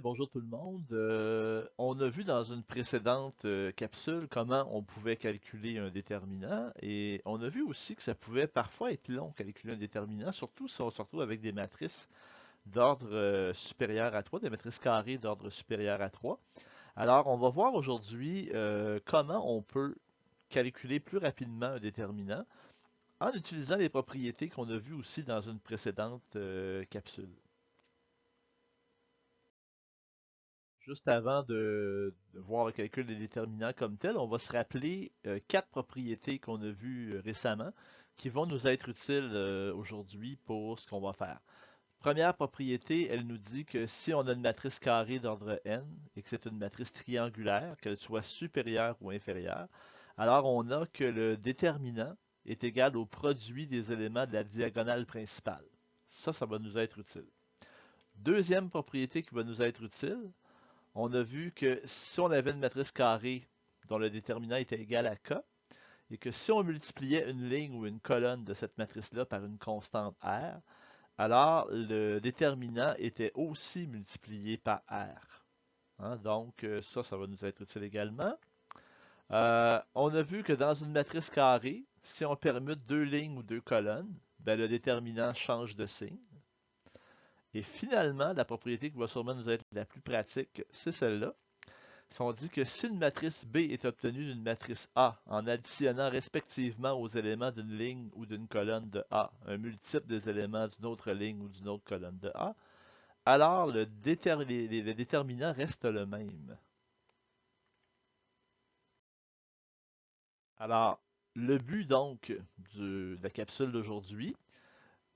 Bonjour tout le monde. On a vu dans une précédente capsule comment on pouvait calculer un déterminant et on a vu aussi que ça pouvait parfois être long calculer un déterminant, surtout si on se retrouve avec des matrices d'ordre supérieur à 3, des matrices carrées d'ordre supérieur à 3. Alors, on va voir aujourd'hui comment on peut calculer plus rapidement un déterminant en utilisant les propriétés qu'on a vues aussi dans une précédente capsule. Juste avant de voir le calcul des déterminants comme tel, on va se rappeler quatre propriétés qu'on a vues récemment qui vont nous être utiles aujourd'hui pour ce qu'on va faire. Première propriété, elle nous dit que si on a une matrice carrée d'ordre n et que c'est une matrice triangulaire, qu'elle soit supérieure ou inférieure, alors on a que le déterminant est égal au produit des éléments de la diagonale principale. Ça va nous être utile. Deuxième propriété qui va nous être utile, on a vu que si on avait une matrice carrée dont le déterminant était égal à K, et que si on multipliait une ligne ou une colonne de cette matrice-là par une constante R, alors le déterminant était aussi multiplié par R. Hein, donc ça va nous être utile également. On a vu que dans une matrice carrée, si on permute deux lignes ou deux colonnes, ben, le déterminant change de signe. Et finalement, la propriété qui va sûrement nous être la plus pratique, c'est celle-là. Si on dit que si une matrice B est obtenue d'une matrice A en additionnant respectivement aux éléments d'une ligne ou d'une colonne de A un multiple des éléments d'une autre ligne ou d'une autre colonne de A, alors le déterminant reste le même. Alors, le but donc de la capsule d'aujourd'hui,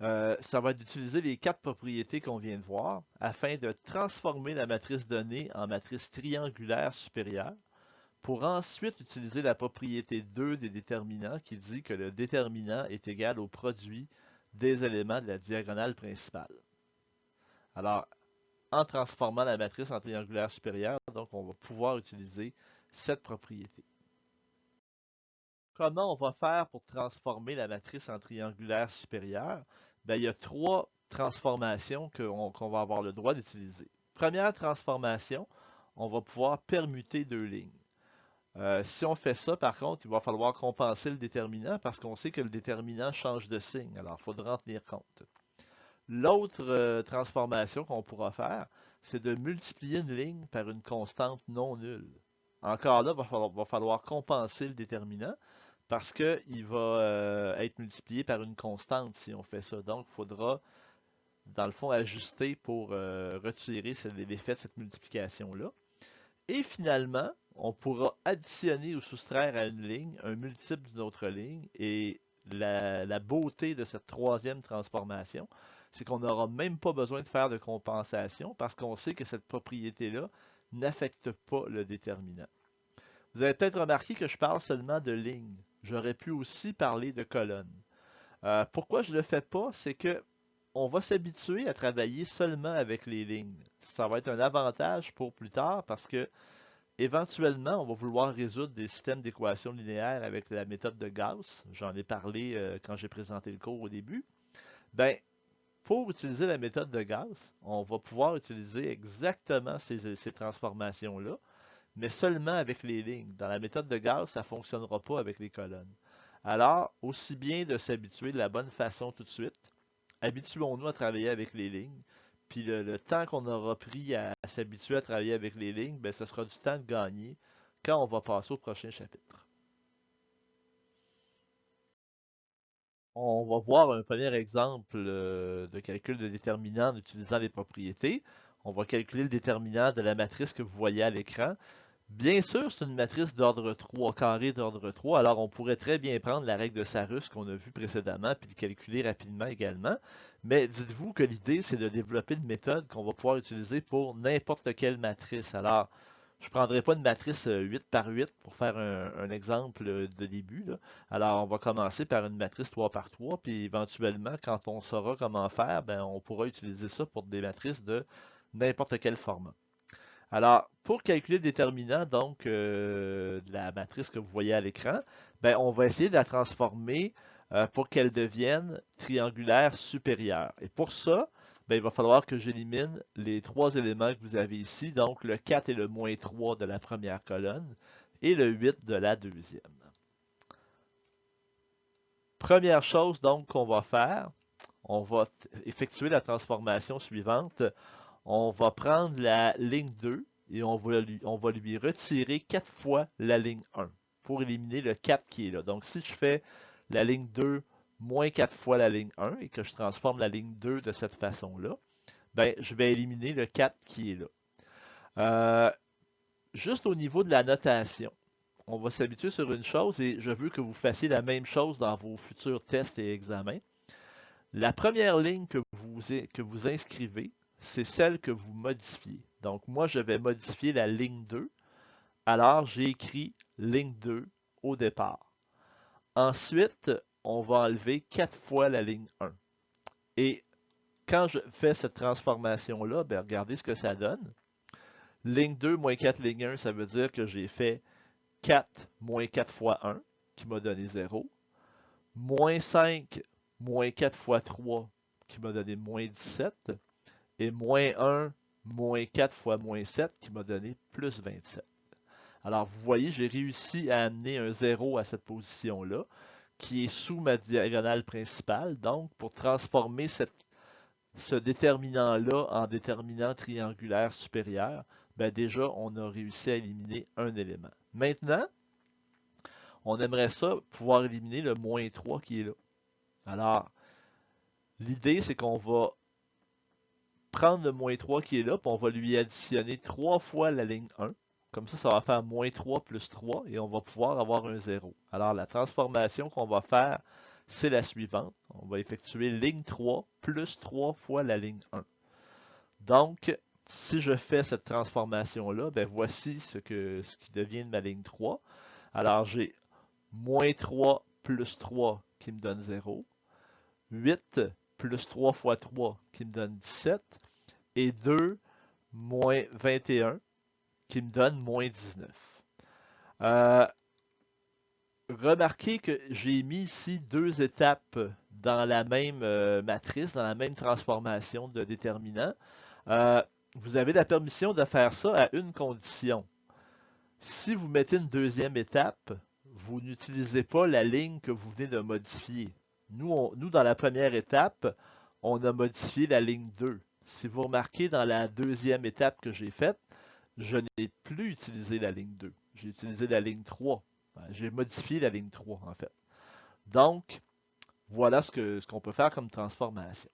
ça va être d'utiliser les quatre propriétés qu'on vient de voir afin de transformer la matrice donnée en matrice triangulaire supérieure pour ensuite utiliser la propriété 2 des déterminants qui dit que le déterminant est égal au produit des éléments de la diagonale principale. Alors, en transformant la matrice en triangulaire supérieure, donc on va pouvoir utiliser cette propriété. Comment on va faire pour transformer la matrice en triangulaire supérieure? Ben, il y a trois transformations qu'on va avoir le droit d'utiliser. Première transformation, on va pouvoir permuter deux lignes. Si on fait ça, par contre, il va falloir compenser le déterminant parce qu'on sait que le déterminant change de signe. Alors, il faudra en tenir compte. L'autre transformation qu'on pourra faire, c'est de multiplier une ligne par une constante non nulle. Encore là, va falloir compenser le déterminant parce qu'il va être multiplié par une constante si on fait ça. Donc, il faudra, dans le fond, ajuster pour retirer l'effet de cette multiplication-là. Et finalement, on pourra additionner ou soustraire à une ligne un multiple d'une autre ligne. Et la beauté de cette troisième transformation, c'est qu'on n'aura même pas besoin de faire de compensation parce qu'on sait que cette propriété-là n'affecte pas le déterminant. Vous avez peut-être remarqué que je parle seulement de lignes. J'aurais pu aussi parler de colonnes. Pourquoi je ne le fais pas? C'est que on va s'habituer à travailler seulement avec les lignes. Ça va être un avantage pour plus tard parce que éventuellement, on va vouloir résoudre des systèmes d'équations linéaires avec la méthode de Gauss. J'en ai parlé quand j'ai présenté le cours au début. Ben, pour utiliser la méthode de Gauss, on va pouvoir utiliser exactement ces transformations-là, mais seulement avec les lignes. Dans la méthode de Gauss, ça ne fonctionnera pas avec les colonnes. Alors, aussi bien de s'habituer de la bonne façon tout de suite, habituons-nous à travailler avec les lignes. Puis le temps qu'on aura pris à s'habituer à travailler avec les lignes, ben, ce sera du temps de gagner quand on va passer au prochain chapitre. On va voir un premier exemple de calcul de déterminant en utilisant les propriétés. On va calculer le déterminant de la matrice que vous voyez à l'écran. Bien sûr, c'est une matrice d'ordre 3, carré d'ordre 3, alors on pourrait très bien prendre la règle de Sarus qu'on a vue précédemment, puis le calculer rapidement également. Mais dites-vous que l'idée, c'est de développer une méthode qu'on va pouvoir utiliser pour n'importe quelle matrice. Alors, je ne prendrai pas une matrice 8 par 8 pour faire un exemple de début, là. Alors, on va commencer par une matrice 3 par 3, puis éventuellement, quand on saura comment faire, ben, on pourra utiliser ça pour des matrices de n'importe quel format. Alors, pour calculer le déterminant donc de la matrice que vous voyez à l'écran, ben, on va essayer de la transformer pour qu'elle devienne triangulaire supérieure. Et pour ça, ben, il va falloir que j'élimine les trois éléments que vous avez ici, donc le 4 et le moins 3 de la première colonne et le 8 de la deuxième. Première chose donc qu'on va faire, on va effectuer la transformation suivante. On va prendre la ligne 2 et on va lui retirer 4 fois la ligne 1 pour éliminer le 4 qui est là. Donc si je fais la ligne 2 moins 4 fois la ligne 1 et que je transforme la ligne 2 de cette façon-là, ben, je vais éliminer le 4 qui est là. Juste au niveau de la notation, on va s'habituer sur une chose et je veux que vous fassiez la même chose dans vos futurs tests et examens. La première ligne que vous inscrivez, c'est celle que vous modifiez. Donc moi, je vais modifier la ligne 2. Alors, j'ai écrit ligne 2 au départ. Ensuite, on va enlever 4 fois la ligne 1. Et quand je fais cette transformation-là, ben, regardez ce que ça donne. Ligne 2 moins 4 ligne 1, ça veut dire que j'ai fait 4 moins 4 fois 1, qui m'a donné 0. Moins 5 moins 4 fois 3, qui m'a donné moins 17. Et moins 1 moins 4 fois moins 7, qui m'a donné plus 27. Alors, vous voyez, j'ai réussi à amener un 0 à cette position-là, qui est sous ma diagonale principale. Donc, pour transformer ce déterminant-là en déterminant triangulaire supérieur, ben déjà, on a réussi à éliminer un élément. Maintenant, on aimerait ça pouvoir éliminer le moins 3 qui est là. Alors, l'idée, c'est qu'on va prendre le moins 3 qui est là, puis on va lui additionner 3 fois la ligne 1. Comme ça va faire moins 3 plus 3 et on va pouvoir avoir un 0. Alors, la transformation qu'on va faire, c'est la suivante. On va effectuer ligne 3 plus 3 fois la ligne 1. Donc, si je fais cette transformation-là, ben voici ce qui devient de ma ligne 3. Alors, j'ai moins 3 plus 3 qui me donne 0. 8 plus 3 fois 3 qui me donne 17. Et 2 moins 21 qui me donne moins 19. Euh, Remarquez que j'ai mis ici deux étapes dans la même matrice, dans la même transformation de déterminant. Euh, vous avez la permission de faire ça à une condition. Si vous mettez une deuxième étape, vous n'utilisez pas la ligne que vous venez de modifier. Nous, dans la première étape, on a modifié la ligne 2. Si vous remarquez dans la deuxième étape que j'ai faite, je n'ai plus utilisé la ligne 2. J'ai utilisé la ligne 3. J'ai modifié la ligne 3, en fait. Donc, voilà ce qu'on peut faire comme transformation.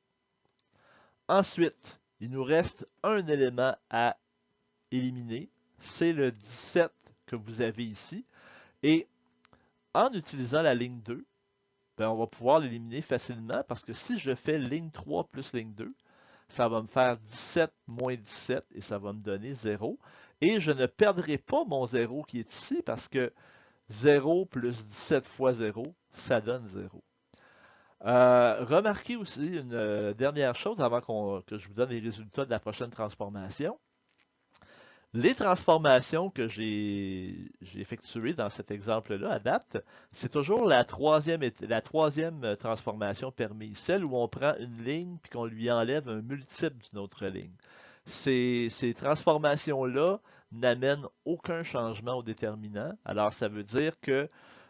Ensuite, il nous reste un élément à éliminer. C'est le 17 que vous avez ici. Et en utilisant la ligne 2, ben, on va pouvoir l'éliminer facilement parce que si je fais ligne 3 plus ligne 2, ça va me faire 17 moins 17 et ça va me donner 0. Et je ne perdrai pas mon 0 qui est ici parce que 0 plus 17 fois 0, ça donne 0. Remarquez aussi une dernière chose avant que je vous donne les résultats de la prochaine transformation. Les transformations que j'ai effectuées dans cet exemple-là à date, c'est toujours la troisième transformation permise, celle où on prend une ligne puis qu'on lui enlève un multiple d'une autre ligne. Ces transformations-là n'amènent aucun changement au déterminant. Alors, ça veut dire que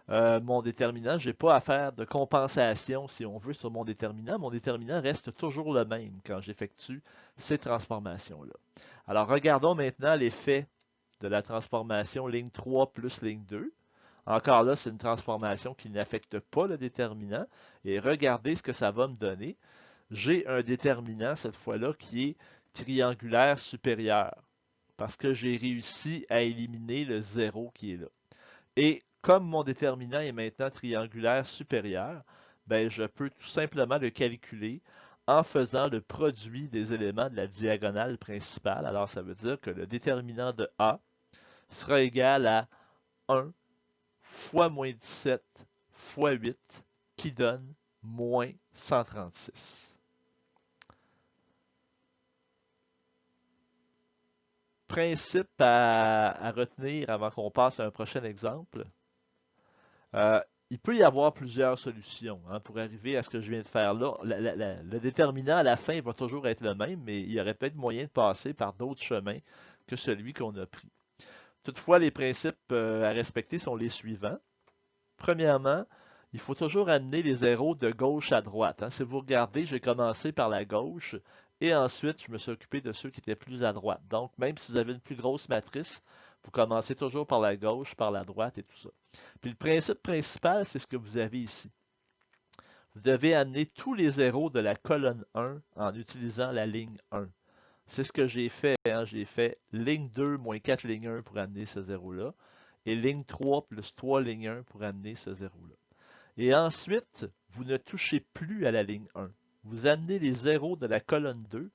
mon déterminant, je n'ai pas à faire de compensation, si on veut, sur mon déterminant. Mon déterminant reste toujours le même quand j'effectue ces transformations-là. Alors, regardons maintenant l'effet de la transformation ligne 3 plus ligne 2. Encore là, c'est une transformation qui n'affecte pas le déterminant. Et regardez ce que ça va me donner. J'ai un déterminant, cette fois-là, qui est triangulaire supérieur. Parce que j'ai réussi à éliminer le 0 qui est là. Et comme mon déterminant est maintenant triangulaire supérieur, ben, je peux tout simplement le calculer en faisant le produit des éléments de la diagonale principale. Alors, ça veut dire que le déterminant de A sera égal à 1 fois moins 17 fois 8, qui donne moins 136. Principe à retenir avant qu'on passe à un prochain exemple. il peut y avoir plusieurs solutions hein, pour arriver à ce que je viens de faire là. Le déterminant à la fin va toujours être le même, mais il y aurait peut-être moyen de passer par d'autres chemins que celui qu'on a pris. Toutefois, les principes à respecter sont les suivants. Premièrement, il faut toujours amener les zéros de gauche à droite. Hein. Si vous regardez, j'ai commencé par la gauche et ensuite je me suis occupé de ceux qui étaient plus à droite. Donc, même si vous avez une plus grosse matrice, vous commencez toujours par la gauche, par la droite et tout ça. Puis le principe principal, c'est ce que vous avez ici. Vous devez amener tous les zéros de la colonne 1 en utilisant la ligne 1. C'est ce que j'ai fait. Hein. J'ai fait ligne 2 moins 4 ligne 1 pour amener ce zéro-là. Et ligne 3 plus 3 ligne 1 pour amener ce zéro-là. Et ensuite, vous ne touchez plus à la ligne 1. Vous amenez les zéros de la colonne 2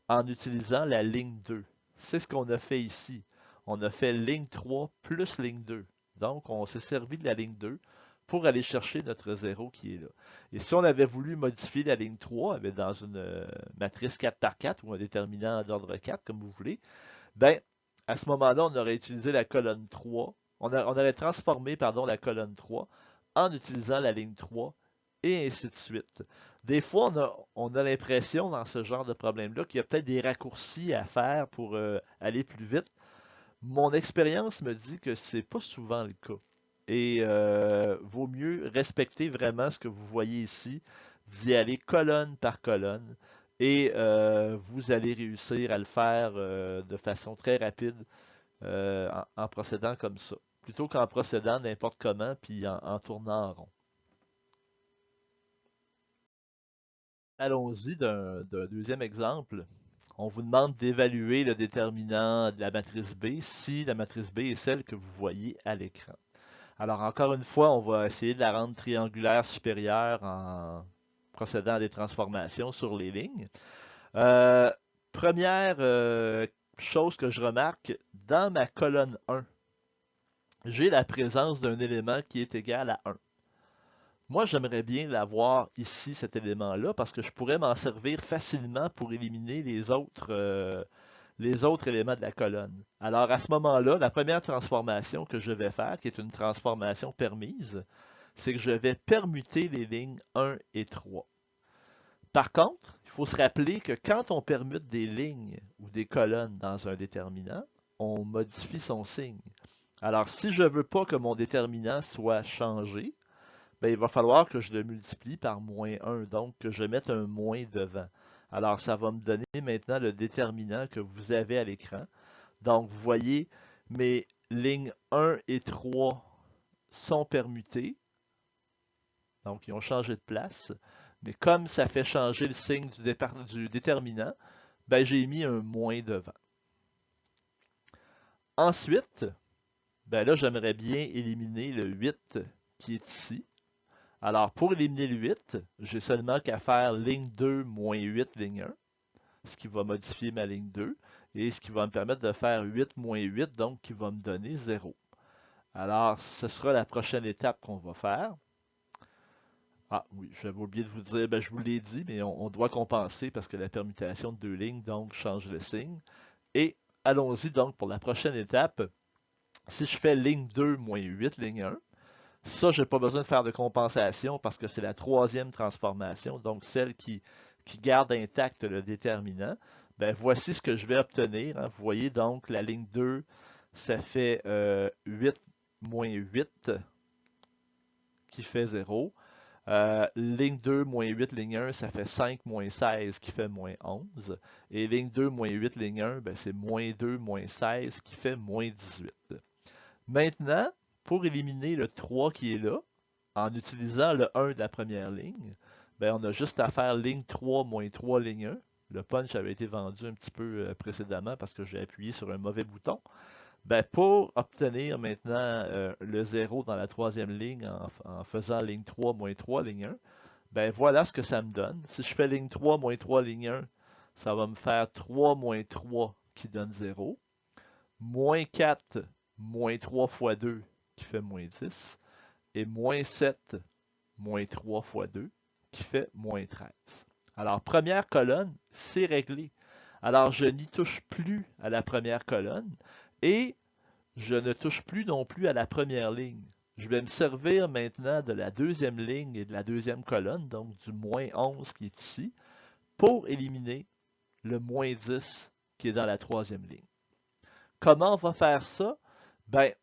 en utilisant la ligne 2. C'est ce qu'on a fait ici. On a fait ligne 3 plus ligne 2. Donc, on s'est servi de la ligne 2 pour aller chercher notre 0 qui est là. Et si on avait voulu modifier la ligne 3 dans une matrice 4 par 4 ou un déterminant d'ordre 4, comme vous voulez, ben, à ce moment-là, on aurait utilisé la colonne 3. On aurait transformé la colonne 3 en utilisant la ligne 3 et ainsi de suite. Des fois, on a l'impression dans ce genre de problème-là qu'il y a peut-être des raccourcis à faire pour aller plus vite. Mon expérience me dit que c'est pas souvent le cas. Et vaut mieux respecter vraiment ce que vous voyez ici, d'y aller colonne par colonne, et vous allez réussir à le faire de façon très rapide en procédant comme ça, plutôt qu'en procédant n'importe comment puis en tournant en rond. Allons-y d'un deuxième exemple. On vous demande d'évaluer le déterminant de la matrice B si la matrice B est celle que vous voyez à l'écran. Alors encore une fois, on va essayer de la rendre triangulaire supérieure en procédant à des transformations sur les lignes. Euh, Première chose que je remarque, dans ma colonne 1, j'ai la présence d'un élément qui est égal à 1. Moi, j'aimerais bien l'avoir ici, cet élément-là, parce que je pourrais m'en servir facilement pour éliminer les autres éléments de la colonne. Alors, à ce moment-là, la première transformation que je vais faire, qui est une transformation permise, c'est que je vais permuter les lignes 1 et 3. Par contre, il faut se rappeler que quand on permute des lignes ou des colonnes dans un déterminant, on modifie son signe. Alors, si je ne veux pas que mon déterminant soit changé, ben, il va falloir que je le multiplie par moins 1, donc que je mette un moins devant. Alors, ça va me donner maintenant le déterminant que vous avez à l'écran. Donc, vous voyez, mes lignes 1 et 3 sont permutées. Donc, ils ont changé de place. Mais comme ça fait changer le signe du déterminant, ben, j'ai mis un moins devant. Ensuite, ben là, j'aimerais bien éliminer le 8 qui est ici. Alors, pour éliminer le 8, j'ai seulement qu'à faire ligne 2 moins 8, ligne 1, ce qui va modifier ma ligne 2, et ce qui va me permettre de faire 8 moins 8, donc qui va me donner 0. Alors, ce sera la prochaine étape qu'on va faire. Ah oui, j'avais oublié de vous dire, ben, je vous l'ai dit, mais on doit compenser parce que la permutation de deux lignes, donc, change le signe. Et allons-y donc pour la prochaine étape. Si je fais ligne 2 moins 8, ligne 1, ça, je n'ai pas besoin de faire de compensation parce que c'est la troisième transformation, donc celle qui garde intact le déterminant. Ben, voici ce que je vais obtenir. Hein. Vous voyez donc la ligne 2, ça fait 8 moins 8 qui fait 0. Ligne 2 moins 8, ligne 1, ça fait 5 moins 16 qui fait moins 11. Et ligne 2 moins 8, ligne 1, ben, c'est moins 2 moins 16 qui fait moins 18. Maintenant, pour éliminer le 3 qui est là, en utilisant le 1 de la première ligne, ben on a juste à faire ligne 3 moins 3, ligne 1. Le punch avait été vendu un petit peu précédemment parce que j'ai appuyé sur un mauvais bouton. Ben pour obtenir maintenant le 0 dans la troisième ligne en faisant ligne 3 moins 3, ligne 1, ben voilà ce que ça me donne. Si je fais ligne 3 moins 3, ligne 1, ça va me faire 3 moins 3 qui donne 0. Moins 4 moins 3 fois 2 qui fait moins 10. Et moins 7 moins 3 fois 2 qui fait moins 13. Alors, première colonne, c'est réglé. Alors, je n'y touche plus à la première colonne et je ne touche plus non plus à la première ligne. je vais me servir maintenant de la deuxième ligne et de la deuxième colonne, donc du moins 11 qui est ici, pour éliminer le moins 10 qui est dans la troisième ligne. Comment on va faire ça? Ben,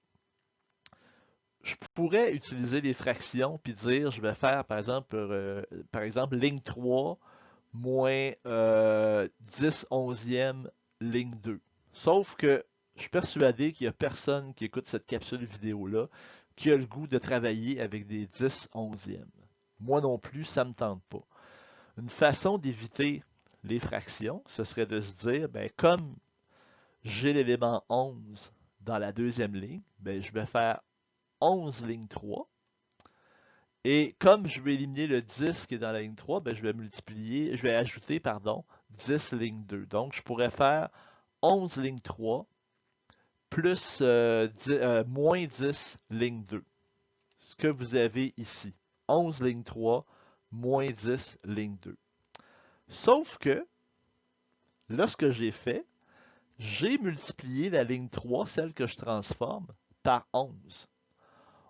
je pourrais utiliser les fractions puis dire je vais faire par exemple ligne 3 moins 10 onzième ligne 2. Sauf que je suis persuadé qu'il n'y a personne qui écoute cette capsule vidéo-là qui a le goût de travailler avec des 10 onzièmes. Moi non plus, ça ne me tente pas. Une façon d'éviter les fractions, ce serait de se dire, ben, comme j'ai l'élément 11 dans la deuxième ligne, ben, je vais faire 11 ligne 3. Et comme je vais éliminer le 10 qui est dans la ligne 3, ben, je vais ajouter, 10 ligne 2. Donc, je pourrais faire 11 ligne 3 plus moins 10 ligne 2. Ce que vous avez ici. 11 ligne 3 moins 10 ligne 2. Sauf que, là, ce que j'ai fait, j'ai multiplié la ligne 3, celle que je transforme, par 11.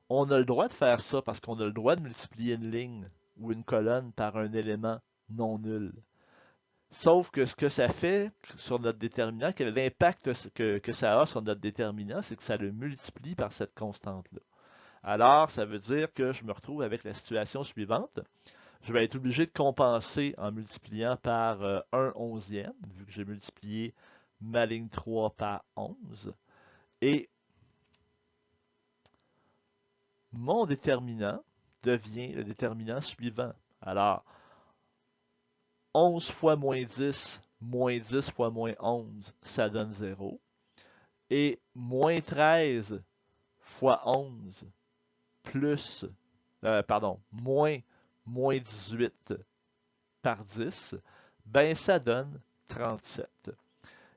On a le droit de faire ça parce qu'on a le droit de multiplier une ligne ou une colonne par un élément non nul. Sauf que ce que ça fait sur notre déterminant, l'impact que ça a sur notre déterminant, c'est que ça le multiplie par cette constante-là. Alors, ça veut dire que je me retrouve avec la situation suivante. Je vais être obligé de compenser en multipliant par 1 onzième, vu que j'ai multiplié ma ligne 3 par 11. Et mon déterminant devient le déterminant suivant. Alors, 11 fois moins 10 fois moins 11, ça donne 0. Et moins 13 fois 11 plus, moins 18 par 10, ben ça donne 37.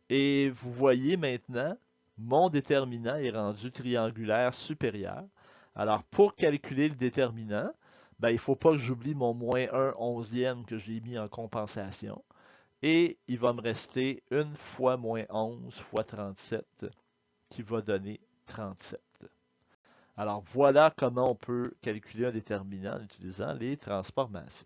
Et vous voyez maintenant, mon déterminant est rendu triangulaire supérieur. Alors, pour calculer le déterminant, ben, il ne faut pas que j'oublie mon moins 1 onzième que j'ai mis en compensation. Et il va me rester 1 fois moins 11 fois 37 qui va donner 37. Alors, voilà comment on peut calculer un déterminant en utilisant les transformations.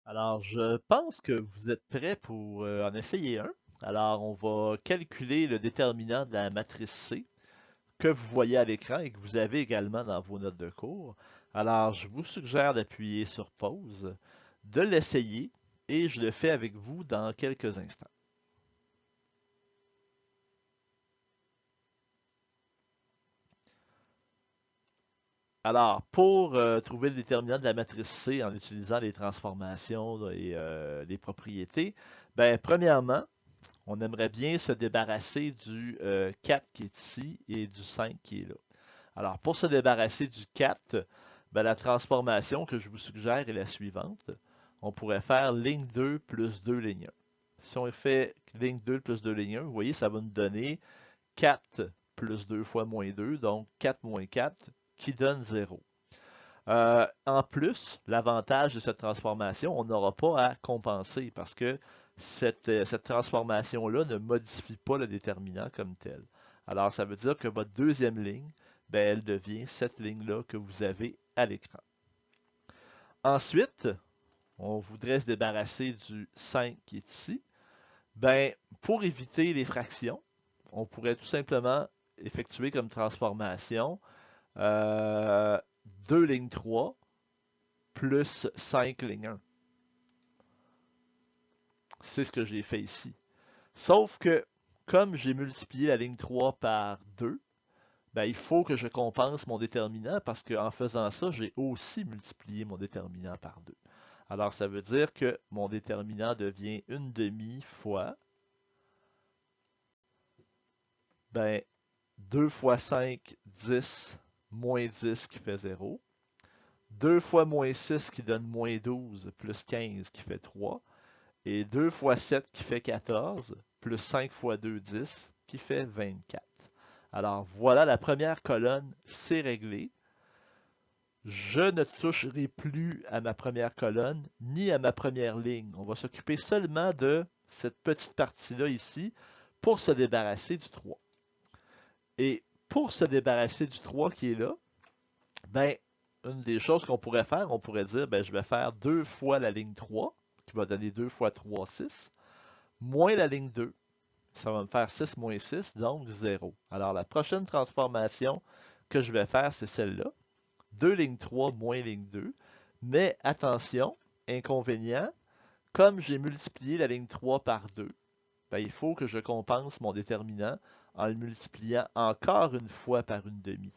Alors, je pense que vous êtes prêts pour en essayer un. Alors, on va calculer le déterminant de la matrice C que vous voyez à l'écran et que vous avez également dans vos notes de cours. Alors, je vous suggère d'appuyer sur pause, de l'essayer et je le fais avec vous dans quelques instants. Alors, pour trouver le déterminant de la matrice C en utilisant les transformations et les propriétés, ben, premièrement, on aimerait bien se débarrasser du 4 qui est ici et du 5 qui est là. Alors, pour se débarrasser du 4, ben, la transformation que je vous suggère est la suivante. On pourrait faire ligne 2 plus 2 ligne 1. Si on fait ligne 2 plus 2 ligne 1, vous voyez, ça va nous donner 4 plus 2 fois moins 2, donc 4 moins 4, qui donne 0. En plus, l'avantage de cette transformation, on n'aura pas à compenser parce que cette transformation-là ne modifie pas le déterminant comme tel. Alors, ça veut dire que votre deuxième ligne, ben, elle devient cette ligne-là que vous avez à l'écran. Ensuite, on voudrait se débarrasser du 5 qui est ici. Ben, pour éviter les fractions, on pourrait tout simplement effectuer comme transformation 2 lignes 3 plus 5 ligne 1. C'est ce que j'ai fait ici. Sauf que, comme j'ai multiplié la ligne 3 par 2, ben, il faut que je compense mon déterminant parce qu'en faisant ça, j'ai aussi multiplié mon déterminant par 2. Alors, ça veut dire que mon déterminant devient une demi fois ben, 2 fois 5, 10, moins 10 qui fait 0. 2 fois moins 6 qui donne moins 12, plus 15 qui fait 3. Et 2 fois 7 qui fait 14, plus 5 fois 2, 10, qui fait 24. Alors voilà, la première colonne, c'est réglé. Je ne toucherai plus à ma première colonne, ni à ma première ligne. On va s'occuper seulement de cette petite partie-là ici, pour se débarrasser du 3. Et pour se débarrasser du 3 qui est là, ben, une des choses qu'on pourrait faire, on pourrait dire, ben, je vais faire 2 fois la ligne 3, qui va donner 2 fois 3, 6, moins la ligne 2. Ça va me faire 6 moins 6, donc 0. Alors, la prochaine transformation que je vais faire, c'est celle-là. 2 ligne 3 moins ligne 2. Mais attention, inconvénient, comme j'ai multiplié la ligne 3 par 2, ben, il faut que je compense mon déterminant en le multipliant encore une fois par une demi.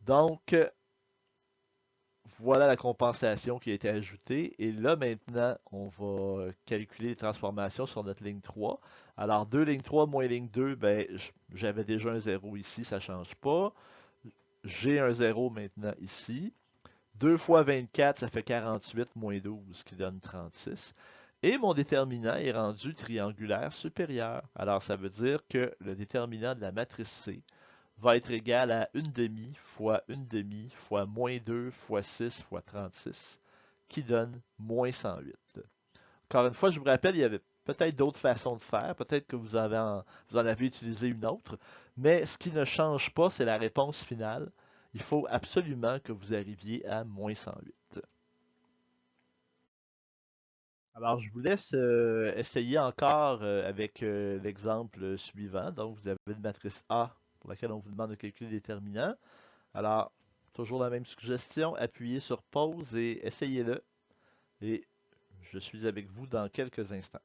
Donc, voilà la compensation qui a été ajoutée. Et là, maintenant, on va calculer les transformations sur notre ligne 3. Alors, 2 ligne 3 moins ligne 2, ben, j'avais déjà un 0 ici, ça ne change pas. J'ai un 0 maintenant ici. 2 fois 24, ça fait 48 moins 12, qui donne 36. Et mon déterminant est rendu triangulaire supérieur. Alors, ça veut dire que le déterminant de la matrice C va être égal à 1 demi fois 1 demi fois moins 2 fois 6 fois 36, qui donne moins 108. Encore une fois, je vous rappelle, il y avait peut-être d'autres façons de faire, peut-être que vous en avez utilisé une autre, mais ce qui ne change pas, c'est la réponse finale. Il faut absolument que vous arriviez à moins 108. Alors, je vous laisse essayer encore avec l'exemple suivant. Donc, vous avez une matrice A pour laquelle on vous demande de calculer le déterminant. Alors, toujours la même suggestion, appuyez sur pause et essayez-le. Et je suis avec vous dans quelques instants.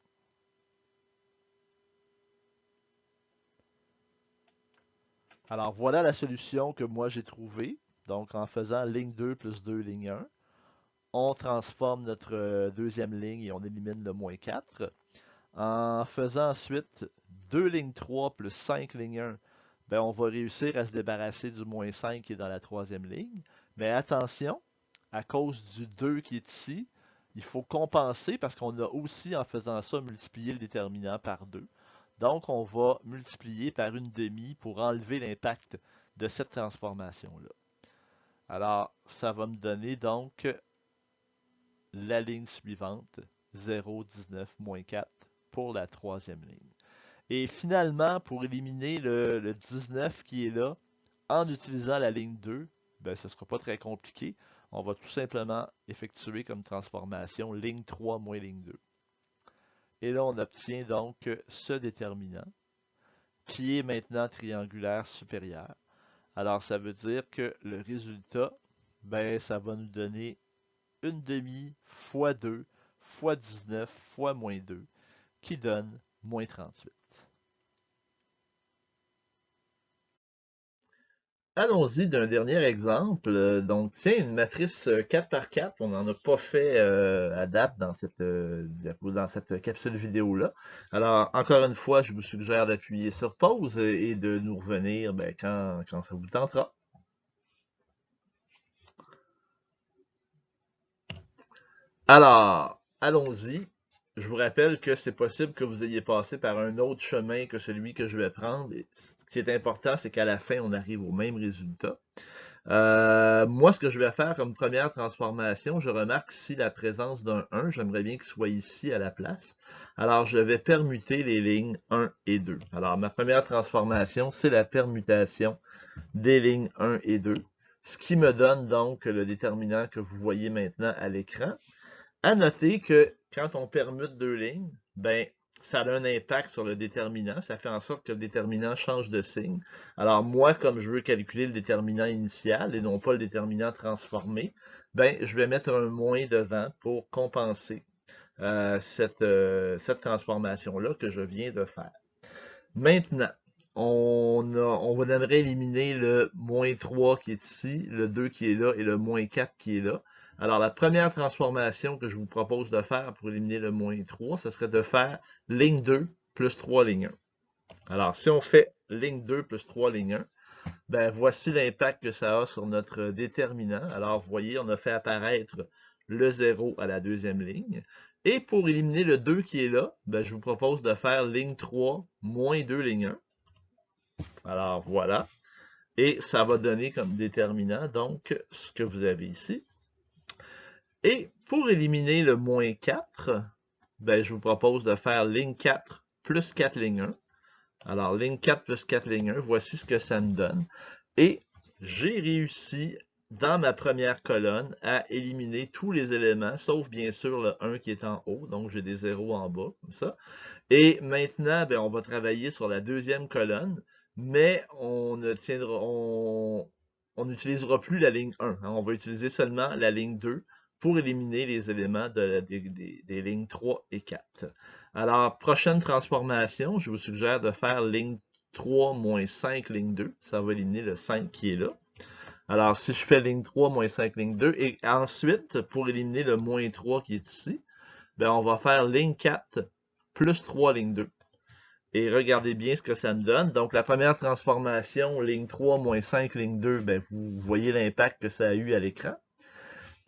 Alors, voilà la solution que moi j'ai trouvée. Donc, en faisant ligne 2 plus 2, ligne 1, on transforme notre deuxième ligne et on élimine le moins 4. En faisant ensuite 2 lignes 3 plus 5 ligne 1, ben, on va réussir à se débarrasser du moins 5 qui est dans la troisième ligne. Mais attention, à cause du 2 qui est ici, il faut compenser parce qu'on a aussi, en faisant ça, multiplié le déterminant par 2. Donc, on va multiplier par une demi pour enlever l'impact de cette transformation-là. Alors, ça va me donner donc la ligne suivante, 0, 19, moins 4 pour la troisième ligne. Et finalement, pour éliminer le 19 qui est là, en utilisant la ligne 2, ben, ce ne sera pas très compliqué. On va tout simplement effectuer comme transformation ligne 3 moins ligne 2. Et là, on obtient donc ce déterminant qui est maintenant triangulaire supérieur. Alors, ça veut dire que le résultat, ben, ça va nous donner une demi fois 2 fois 19 fois moins 2 qui donne moins 38. Allons-y d'un dernier exemple. Donc, tiens, une matrice 4 par 4, on n'en a pas fait à date dans cette capsule vidéo-là. Alors, encore une fois, je vous suggère d'appuyer sur pause et de nous revenir ben, quand ça vous tentera. Alors, allons-y. Je vous rappelle que c'est possible que vous ayez passé par un autre chemin que celui que je vais prendre. Et ce qui est important, c'est qu'à la fin, on arrive au même résultat. Moi, ce que je vais faire comme première transformation, je remarque ici la présence d'un 1. J'aimerais bien qu'il soit ici à la place. Alors, je vais permuter les lignes 1 et 2. Alors, ma première transformation, c'est la permutation des lignes 1 et 2. Ce qui me donne donc le déterminant que vous voyez maintenant à l'écran. À noter que quand on permute deux lignes, ben, ça a un impact sur le déterminant. Ça fait en sorte que le déterminant change de signe. Alors moi, comme je veux calculer le déterminant initial et non pas le déterminant transformé, ben, je vais mettre un moins devant pour compenser cette transformation-là que je viens de faire. Maintenant, on aimerait éliminer le moins 3 qui est ici, le 2 qui est là et le moins 4 qui est là. Alors, la première transformation que je vous propose de faire pour éliminer le moins 3, ce serait de faire ligne 2 plus 3 ligne 1. Alors, si on fait ligne 2 plus 3 ligne 1, ben voici l'impact que ça a sur notre déterminant. Alors, vous voyez, on a fait apparaître le 0 à la deuxième ligne. Et pour éliminer le 2 qui est là, ben, je vous propose de faire ligne 3 moins 2 ligne 1. Alors, voilà. Et ça va donner comme déterminant, donc, ce que vous avez ici. Et pour éliminer le moins 4, ben, je vous propose de faire ligne 4 plus 4 ligne 1. Alors, ligne 4 plus 4, ligne 1, voici ce que ça me donne. Et j'ai réussi, dans ma première colonne, à éliminer tous les éléments, sauf bien sûr le 1 qui est en haut, donc j'ai des zéros en bas, comme ça. Et maintenant, ben, on va travailler sur la deuxième colonne, mais on n'utilisera plus la ligne 1, hein. On va utiliser seulement la ligne 2 pour éliminer les éléments des lignes 3 et 4. Alors, prochaine transformation, je vous suggère de faire ligne 3 moins 5, ligne 2. Ça va éliminer le 5 qui est là. Alors, si je fais ligne 3 moins 5, ligne 2, et ensuite, pour éliminer le moins 3 qui est ici, ben, on va faire ligne 4 plus 3, ligne 2. Et regardez bien ce que ça me donne. Donc, la première transformation, ligne 3 moins 5, ligne 2, ben, vous voyez l'impact que ça a eu à l'écran.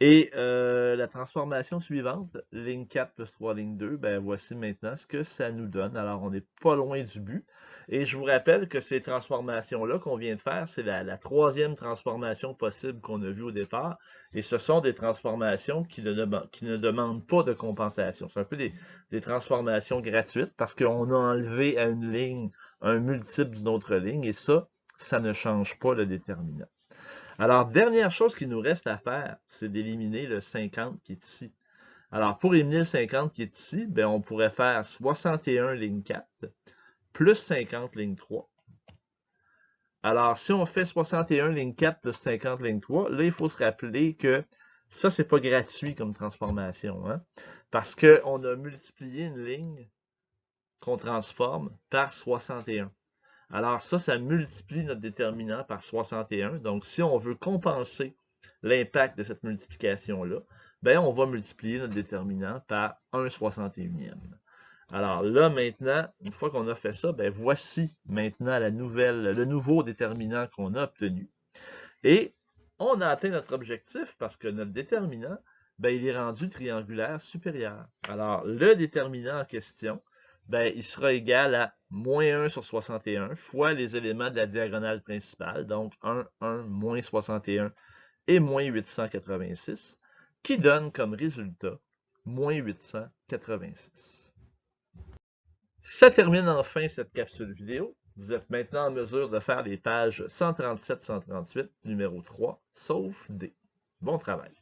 Et la transformation suivante, ligne 4 plus 3, ligne 2, ben, voici maintenant ce que ça nous donne. Alors, on n'est pas loin du but. Et je vous rappelle que ces transformations-là qu'on vient de faire, c'est la troisième transformation possible qu'on a vue au départ. Et ce sont des transformations qui ne demandent pas de compensation. C'est un peu des transformations gratuites parce qu'on a enlevé à une ligne un multiple d'une autre ligne. Et ça ne change pas le déterminant. Alors, dernière chose qu'il nous reste à faire, c'est d'éliminer le 50 qui est ici. Alors, pour éliminer le 50 qui est ici, ben, on pourrait faire 61 ligne 4 plus 50 ligne 3. Alors, si on fait 61 ligne 4 plus 50 ligne 3, là, il faut se rappeler que ça, c'est pas gratuit comme transformation, hein? Parce qu'on a multiplié une ligne qu'on transforme par 61. Alors ça multiplie notre déterminant par 61. Donc, si on veut compenser l'impact de cette multiplication-là, ben on va multiplier notre déterminant par 1/61e. Alors là, maintenant, une fois qu'on a fait ça, ben voici maintenant le nouveau déterminant qu'on a obtenu. Et on a atteint notre objectif parce que notre déterminant, ben, il est rendu triangulaire supérieur. Alors, le déterminant en question, ben, il sera égal à moins 1 sur 61 fois les éléments de la diagonale principale, donc 1, 1, moins 61 et moins 886, qui donne comme résultat moins 886. Ça termine enfin cette capsule vidéo. Vous êtes maintenant en mesure de faire les pages 137-138, numéro 3, sauf D. Bon travail.